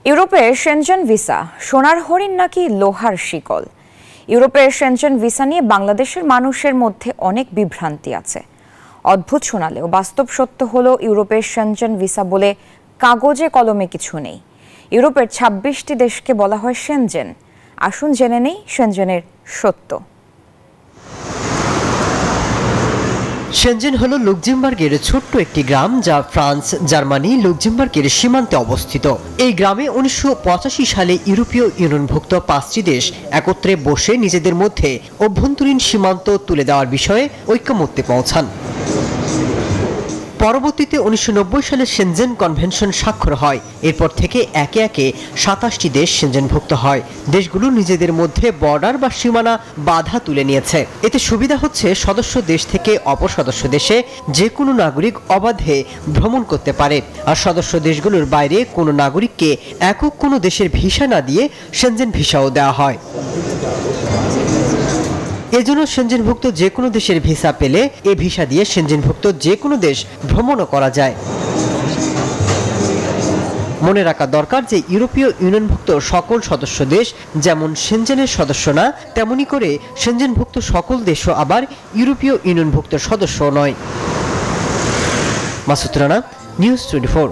ইউরোপে Shenzhen visa সোনার হরিণ নাকি লোহার শিকল। ইউরোপের শেনজেন ভিসা নিয়ে বাংলাদেশের মানুষের মধ্যে অনেক বিভ্রান্তি আছে। অদ্ভুত শোনালেও বাস্তব সত্য হলো ইউরোপের শেনজেন ভিসা বলে কাগজে কলমে কিছু নেই। ইউরোপের ২৬টি দেশকে বলা হয় শেনজেন। আসুন জেনে নেই শেনজেনের সত্য। শেনজেন হলো লুক্সেমবার্গের ছোট্ট একটি গ্রাম, যা ফ্রান্স, জার্মানি, লুক্সেমবার্গের সীমান্তে অবস্থিত। এই গ্রামে ১৯৮৫ সালে ইউরোপীয় ইউনিয়নভুক্ত ৫টি দেশ একত্রে বসে নিজেদের মধ্যে অভ্যন্তরীণ সীমান্ত তুলে দেওয়ার বিষয়ে ঐকমত্যে পৌঁছান। পরবর্তীতে ১৯৯০ সালে শেনজেন কনভেনশন স্বাক্ষর হয়। এরপর থেকে একে একে ২৭টি দেশ শেনজেনভুক্ত হয়। দেশগুলো নিজেদের মধ্যে বর্ডার বা সীমানা বাধা তুলে নিয়েছে। এতে সুবিধা হচ্ছে, সদস্য দেশ থেকে অপর সদস্য দেশে যে কোনো নাগরিক অবাধে ভ্রমণ করতে পারে। আর সদস্য দেশগুলোর বাইরে কোনো নাগরিককে একক কোনো দেশের ভিসা না দিয়ে শেনজেন ভিসাও দেওয়া হয়। এজন্য শেনজেনভুক্ত যে কোনো দেশের ভিসা পেলে এ ভিসা দিয়ে শেনজেনভুক্ত যে কোনো দেশ ভ্রমণও করা যায়। মনে রাখা দরকার যে ইউরোপীয় ইউনিয়নভুক্ত সকল সদস্য দেশ যেমন শেনজেনের সদস্য না, তেমনি করে শেনজেনভুক্ত সকল দেশও আবার ইউরোপীয় ইউনিয়নভুক্ত সদস্য নয়। মাসুদ রানা, নিউজ 24।